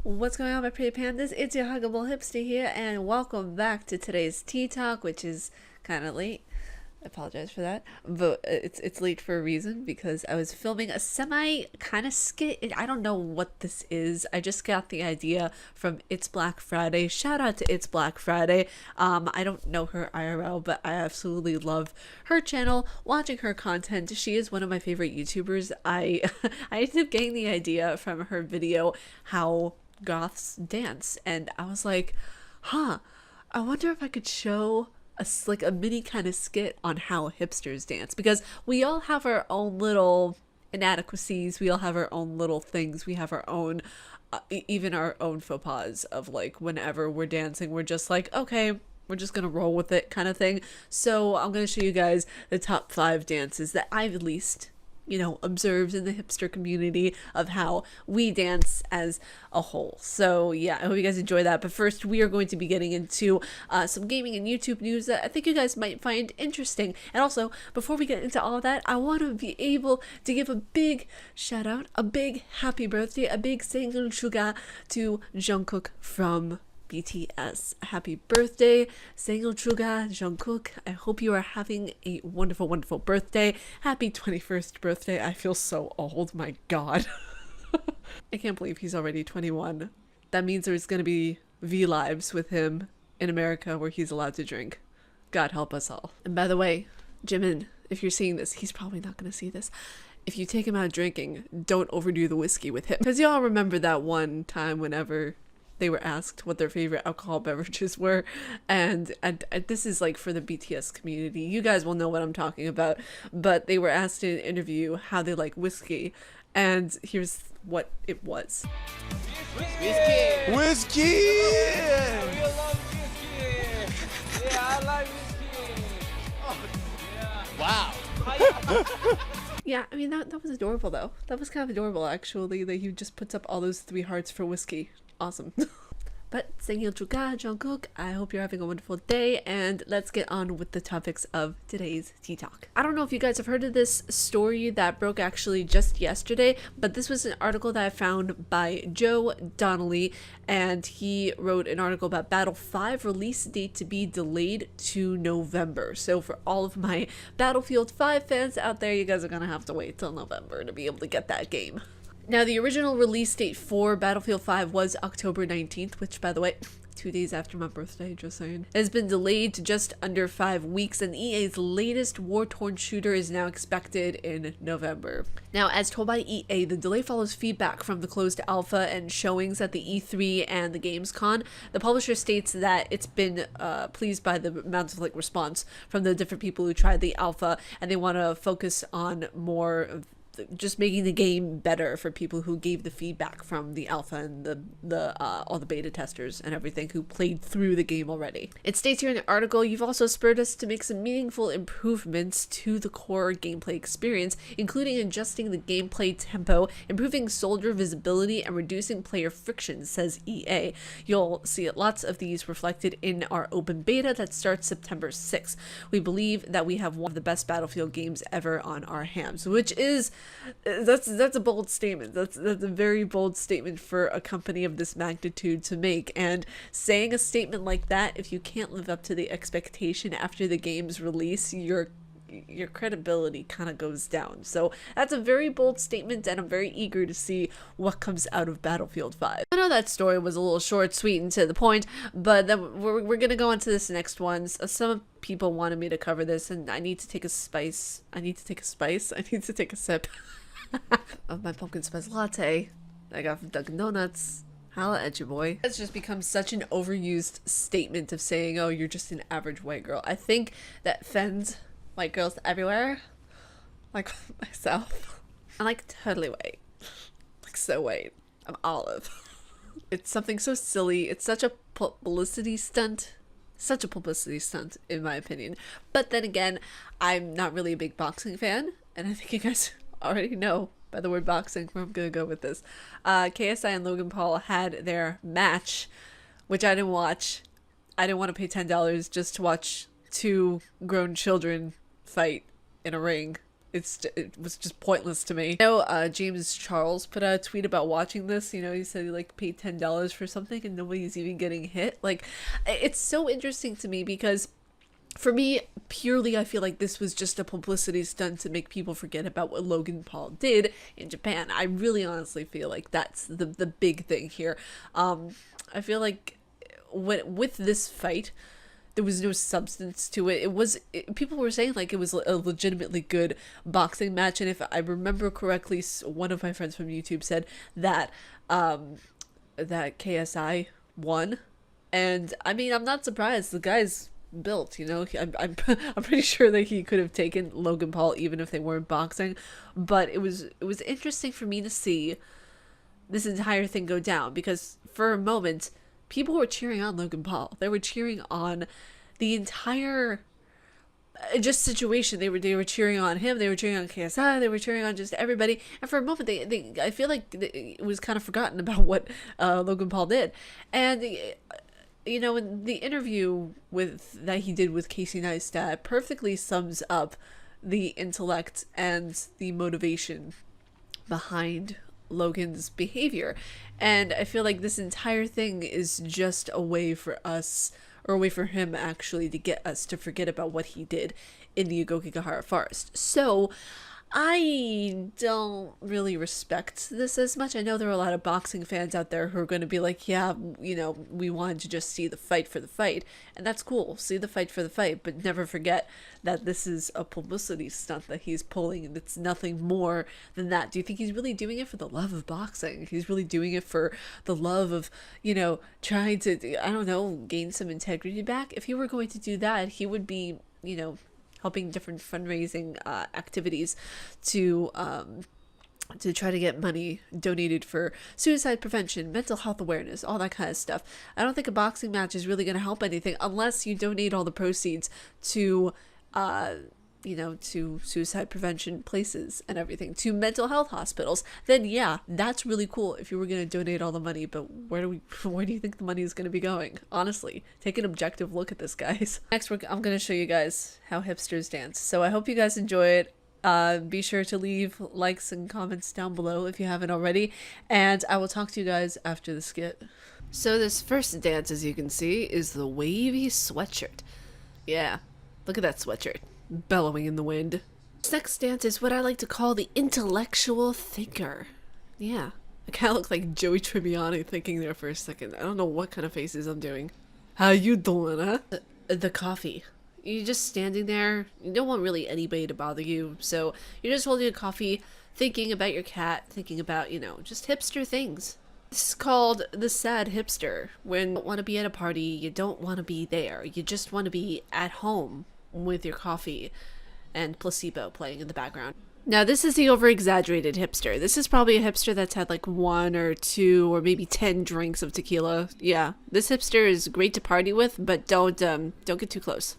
What's going on, my pretty pandas? It's your Huggable Hipster here, and welcome back to today's tea talk, which is kind of late. I apologize for that, but it's late for a reason because I was filming a semi kind of skit. I don't know what this is. I just got the idea from It's Black Friday. Shout out to It's Black Friday. I don't know her IRL, but I absolutely love her channel, watching her content. She is one of my favorite YouTubers. I ended up getting the idea from her video how goths dance, and I was like, I wonder if I could show a mini kind of skit on how hipsters dance, because we all have our own little inadequacies, we all have our own little things, we have our own even our own faux pas of like whenever we're dancing we're just like, okay, we're just gonna roll with it kind of thing. So I'm gonna show you guys the top 5 dances that I've at least observed in the hipster community of how we dance as a whole. So yeah, I hope you guys enjoy that. But first, we are going to be getting into some gaming and YouTube news that I think you guys might find interesting. And also, before we get into all of that, I want to be able to give a big shout out, a big happy birthday, a big 생일 축하 to Jungkook from BTS. Happy birthday, 생일 축하, Jungkook. I hope you are having a wonderful, wonderful birthday. Happy 21st birthday. I feel so old, my god. I can't believe he's already 21. That means there's gonna be V-Lives with him in America where he's allowed to drink. God help us all. And by the way, Jimin, if you're seeing this, he's probably not gonna see this. If you take him out drinking, don't overdo the whiskey with him. Because y'all remember that one time whenever they were asked what their favorite alcohol beverages were, and this is like for the BTS community, you guys will know what I'm talking about, but they were asked in an interview how they like whiskey, and here's what it was. Whiskey! Whiskey! We love whiskey! Yeah, I like whiskey! Wow. Yeah, I mean, that was adorable though. That was kind of adorable actually, that he just puts up all those 3 hearts for whiskey. Awesome. But 생일 축하, Jungkook. I hope you're having a wonderful day, and let's get on with the topics of today's tea talk. I don't know if you guys have heard of this story that broke actually just yesterday, but this was an article that I found by Joe Donnelly, and he wrote an article about Battle 5 release date to be delayed to November. So for all of my Battlefield 5 fans out there, you guys are gonna have to wait till November to be able to get that game. Now, the original release date for Battlefield 5 was October 19th, which, by the way, 2 days after my birthday, just saying. It has been delayed to just under 5 weeks, and EA's latest war-torn shooter is now expected in November. Now, as told by EA, the delay follows feedback from the closed alpha and showings at the E3 and the Gamescom. The publisher states that it's been pleased by the amount of response from the different people who tried the alpha, and they want to focus on more of just making the game better for people who gave the feedback from the alpha and all the beta testers and everything who played through the game already. It states here in the article, you've also spurred us to make some meaningful improvements to the core gameplay experience, including adjusting the gameplay tempo, improving soldier visibility, and reducing player friction, says EA. You'll see lots of these reflected in our open beta that starts September 6th. We believe that we have one of the best Battlefield games ever on our hands, which is that's a bold statement. That's a very bold statement for a company of this magnitude to make, and saying a statement like that, if you can't live up to the expectation after the game's release, your credibility kind of goes down. So that's a very bold statement, and I'm very eager to see what comes out of Battlefield 5. I know that story was a little short, sweet, and to the point, but then we're gonna go on to this next one. Some people wanted me to cover this, and I need to take a sip of my pumpkin spice latte I got from Dunkin' Donuts. Holla at you, boy. It's just become such an overused statement of saying, oh, you're just an average white girl. I think that offends white girls everywhere, like myself. I'm like totally white, like so white. I'm olive. It's something so silly. It's such a publicity stunt. Such a publicity stunt, in my opinion. But then again, I'm not really a big boxing fan, and I think you guys already know by the word boxing where I'm gonna go with this. KSI and Logan Paul had their match, which I didn't watch. I didn't want to pay $10 just to watch 2 grown children fight in a ring. it was just pointless to me. I know James Charles put out a tweet about watching this. You know, he said he like paid $10 for something and nobody's even getting hit. Like, it's so interesting to me because for me, purely, I feel like this was just a publicity stunt to make people forget about what Logan Paul did in Japan. I really honestly feel like that's the big thing here. I feel like with this fight, there was no substance to it. People were saying like it was a legitimately good boxing match, and if I remember correctly, one of my friends from YouTube said that that KSI won, and I mean, I'm not surprised. The guy's built, you know. I'm pretty sure that he could have taken Logan Paul even if they weren't boxing, but it was interesting for me to see this entire thing go down, because for a moment people were cheering on Logan Paul. They were cheering on the entire just situation. They were cheering on him. They were cheering on KSI. They were cheering on just everybody. And for a moment, I feel like it was kind of forgotten about what Logan Paul did. And you know, in the interview that he did with Casey Neistat perfectly sums up the intellect and the motivation behind Logan's behavior. And I feel like this entire thing is just a way for us, or a way for him actually, to get us to forget about what he did in the Ugokigahara Forest. So I don't really respect this as much. I know there are a lot of boxing fans out there who are going to be like, yeah, you know, we wanted to just see the fight for the fight. And that's cool. See the fight for the fight. But never forget that this is a publicity stunt that he's pulling, and it's nothing more than that. Do you think he's really doing it for the love of boxing? He's really doing it for the love of, you know, trying to, I don't know, gain some integrity back? If he were going to do that, he would be, you know, helping different fundraising activities to try to get money donated for suicide prevention, mental health awareness, all that kind of stuff. I don't think a boxing match is really going to help anything unless you donate all the proceeds to you know, to suicide prevention places and everything, to mental health hospitals. Then yeah, that's really cool if you were going to donate all the money. But where do you think the money is going to be going? Honestly, take an objective look at this, guys. Next, I'm going to show you guys how hipsters dance. So I hope you guys enjoy it. Be sure to leave likes and comments down below if you haven't already, and I will talk to you guys after the skit. So this first dance, as you can see, is the wavy sweatshirt. Yeah, look at that sweatshirt bellowing in the wind. This next dance is what I like to call the intellectual thinker. Yeah, I kind of look like Joey Tribbiani thinking there for a second. I don't know what kind of faces I'm doing. How you doing, huh? The coffee. You're just standing there. You don't want really anybody to bother you, so you're just holding a coffee, thinking about your cat, thinking about, you know, just hipster things. This is called the sad hipster. When you don't want to be at a party, you don't want to be there. You just want to be at home with your coffee and Placebo playing in the background. Now this is the over-exaggerated hipster. This is probably a hipster that's had like 1 or 2 or maybe 10 drinks of tequila. Yeah, this hipster is great to party with, but don't get too close.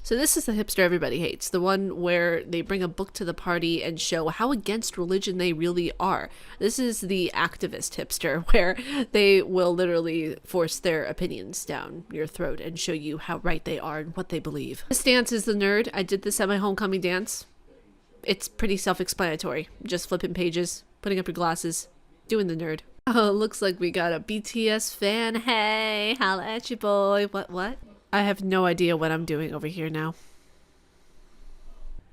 So this is the hipster everybody hates, the one where they bring a book to the party and show how against religion they really are. This is the activist hipster, where they will literally force their opinions down your throat and show you how right they are and what they believe. This dance is the nerd. I did this at my homecoming dance. It's pretty self-explanatory. Just flipping pages, putting up your glasses, doing the nerd. Oh, looks like we got a BTS fan. Hey, holla at you, boy. What? I have no idea what I'm doing over here now.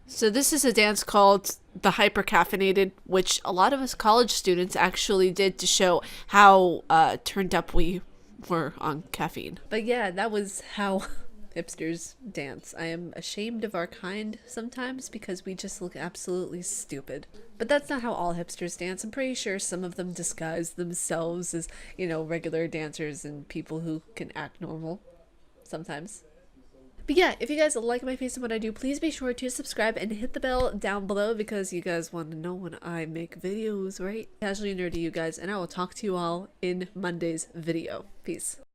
So this is a dance called the hyper-caffeinated, which a lot of us college students actually did to show how turned up we were on caffeine. But yeah, that was how hipsters dance. I am ashamed of our kind sometimes because we just look absolutely stupid. But that's not how all hipsters dance. I'm pretty sure some of them disguise themselves as, you know, regular dancers and people who can act normal. Sometimes. But yeah, if you guys like my face and what I do, please be sure to subscribe and hit the bell down below because you guys want to know when I make videos, right? Casually nerdy, you guys, and I will talk to you all in Monday's video. Peace.